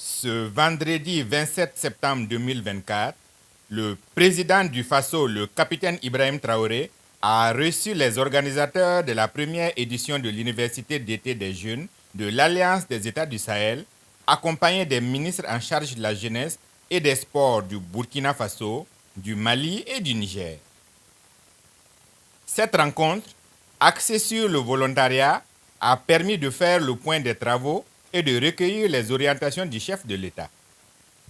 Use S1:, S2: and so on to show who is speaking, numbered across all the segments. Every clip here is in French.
S1: Ce vendredi 27 septembre 2024, le président du FASO, le capitaine Ibrahim Traoré, a reçu les organisateurs de la première édition de l'Université d'été des jeunes de l'Alliance des États du Sahel, accompagné des ministres en charge de la jeunesse et des sports du Burkina Faso, du Mali et du Niger. Cette rencontre, axée sur le volontariat, a permis de faire le point des travaux et de recueillir les orientations du chef de l'État.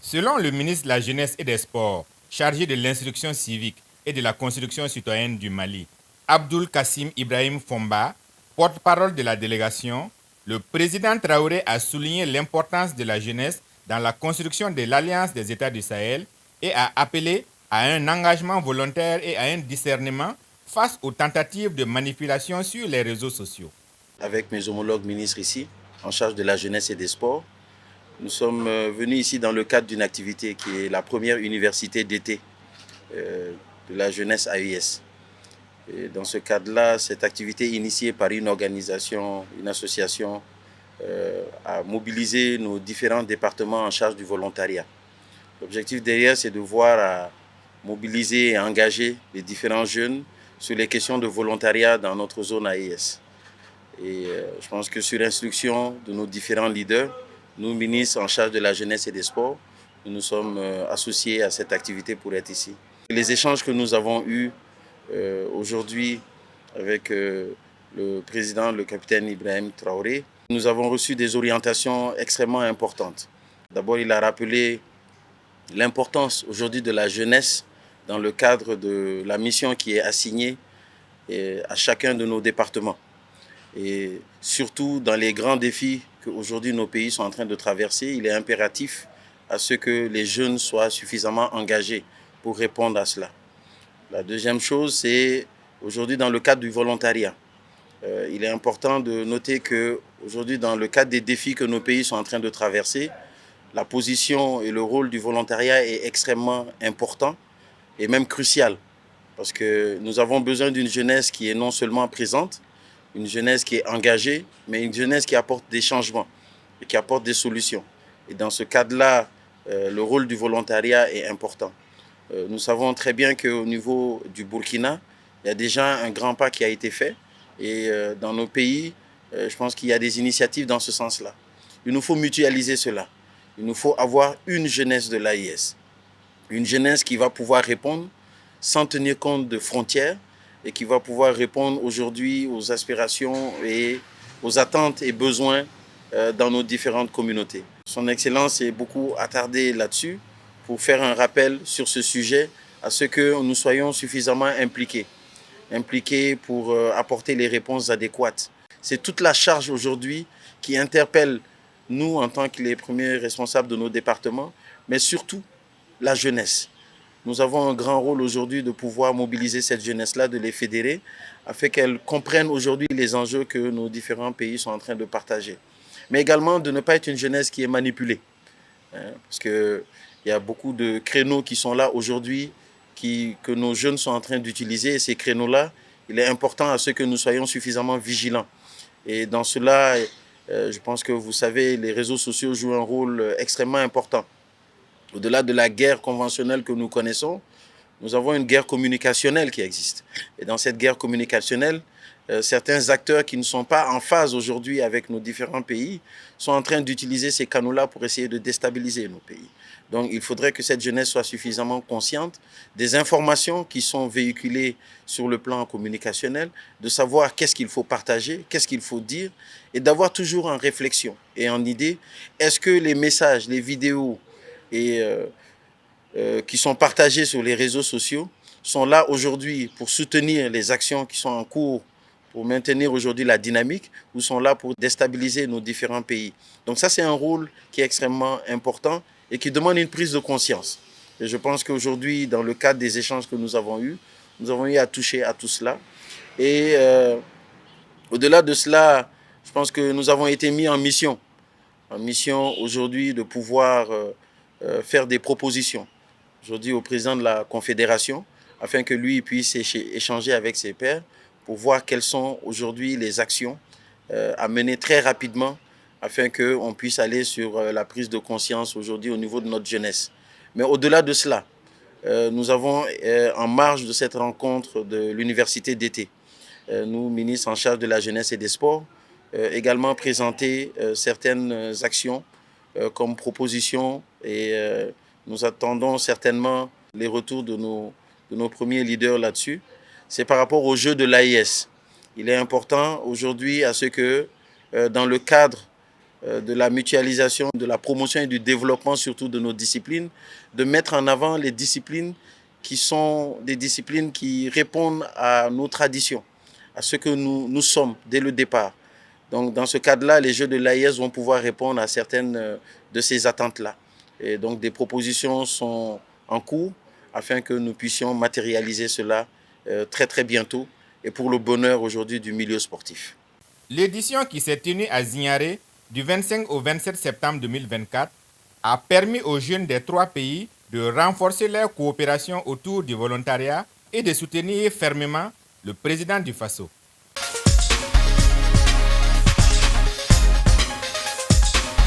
S1: Selon le ministre de la Jeunesse et des Sports, chargé de l'instruction civique et de la construction citoyenne du Mali, Abdul Kassim Ibrahim Fomba, porte-parole de la délégation, le président Traoré a souligné l'importance de la jeunesse dans la construction de l'Alliance des États du Sahel et a appelé à un engagement volontaire et à un discernement face aux tentatives de manipulation sur les réseaux sociaux.
S2: Avec mes homologues ministres ici, en charge de la jeunesse et des sports, nous sommes venus ici dans le cadre d'une activité qui est la première université d'été de la jeunesse AIS. Et dans ce cadre-là, cette activité initiée par une organisation, une association, a mobilisé nos différents départements en charge du volontariat. L'objectif derrière, c'est de voir à mobiliser et engager les différents jeunes sur les questions de volontariat dans notre zone AIS. Et je pense que sur instruction de nos différents leaders, nous, ministres en charge de la jeunesse et des sports, nous nous sommes associés à cette activité pour être ici. Les échanges que nous avons eus aujourd'hui avec le président, le capitaine Ibrahim Traoré, nous avons reçu des orientations extrêmement importantes. D'abord, il a rappelé l'importance aujourd'hui de la jeunesse dans le cadre de la mission qui est assignée à chacun de nos départements. Et surtout dans les grands défis qu'aujourd'hui nos pays sont en train de traverser, il est impératif à ce que les jeunes soient suffisamment engagés pour répondre à cela. La deuxième chose, c'est aujourd'hui dans le cadre du volontariat. Il est important de noter qu'aujourd'hui, dans le cadre des défis que nos pays sont en train de traverser, la position et le rôle du volontariat est extrêmement important et même crucial. Parce que nous avons besoin d'une jeunesse qui est non seulement présente, une jeunesse qui est engagée, mais une jeunesse qui apporte des changements et qui apporte des solutions. Et dans ce cadre-là, le rôle du volontariat est important. Nous savons très bien qu'au niveau du Burkina, il y a déjà un grand pas qui a été fait. Et dans nos pays, je pense qu'il y a des initiatives dans ce sens-là. Il nous faut mutualiser cela. Il nous faut avoir une jeunesse de l'AIS. Une jeunesse qui va pouvoir répondre sans tenir compte de frontières et qui va pouvoir répondre aujourd'hui aux aspirations et aux attentes et besoins dans nos différentes communautés. Son Excellence est beaucoup attardé là-dessus pour faire un rappel sur ce sujet à ce que nous soyons suffisamment impliqués pour apporter les réponses adéquates. C'est toute la charge aujourd'hui qui interpelle nous en tant que les premiers responsables de nos départements, mais surtout la jeunesse. Nous avons un grand rôle aujourd'hui de pouvoir mobiliser cette jeunesse-là, de les fédérer, afin qu'elle comprenne aujourd'hui les enjeux que nos différents pays sont en train de partager. Mais également de ne pas être une jeunesse qui est manipulée. Parce qu'il y a beaucoup de créneaux qui sont là aujourd'hui, que nos jeunes sont en train d'utiliser. Et ces créneaux-là, il est important à ce que nous soyons suffisamment vigilants. Et dans cela, je pense que vous savez, les réseaux sociaux jouent un rôle extrêmement important. Au-delà de la guerre conventionnelle que nous connaissons, nous avons une guerre communicationnelle qui existe. Et dans cette guerre communicationnelle, certains acteurs qui ne sont pas en phase aujourd'hui avec nos différents pays sont en train d'utiliser ces canaux-là pour essayer de déstabiliser nos pays. Donc il faudrait que cette jeunesse soit suffisamment consciente des informations qui sont véhiculées sur le plan communicationnel, de savoir qu'est-ce qu'il faut partager, qu'est-ce qu'il faut dire, et d'avoir toujours en réflexion et en idée, est-ce que les messages, les vidéos, et qui sont partagés sur les réseaux sociaux sont là aujourd'hui pour soutenir les actions qui sont en cours pour maintenir aujourd'hui la dynamique ou sont là pour déstabiliser nos différents pays. Donc ça, c'est un rôle qui est extrêmement important et qui demande une prise de conscience. Et je pense qu'aujourd'hui, dans le cadre des échanges que nous avons eu à toucher à tout cela. Et au-delà de cela, je pense que nous avons été mis en mission aujourd'hui de pouvoir faire des propositions aujourd'hui au président de la Confédération afin que lui puisse échanger avec ses pairs pour voir quelles sont aujourd'hui les actions à mener très rapidement afin qu'on puisse aller sur la prise de conscience aujourd'hui au niveau de notre jeunesse. Mais au-delà de cela, nous avons en marge de cette rencontre de l'université d'été, nous, ministres en charge de la jeunesse et des sports, également présenté certaines actions comme propositions et nous attendons certainement les retours de nos premiers leaders là-dessus. C'est par rapport aux Jeux de l'AIS. Il est important aujourd'hui à ce que dans le cadre de la mutualisation, de la promotion et du développement surtout de nos disciplines, de mettre en avant les disciplines qui sont des disciplines qui répondent à nos traditions, à ce que nous sommes dès le départ. Donc dans ce cadre-là, les Jeux de l'AIS vont pouvoir répondre à certaines de ces attentes-là. Et donc des propositions sont en cours afin que nous puissions matérialiser cela très très bientôt et pour le bonheur aujourd'hui du milieu sportif.
S1: L'édition qui s'est tenue à Zignaré du 25 au 27 septembre 2024 a permis aux jeunes des 3 pays de renforcer leur coopération autour du volontariat et de soutenir fermement le président du Faso.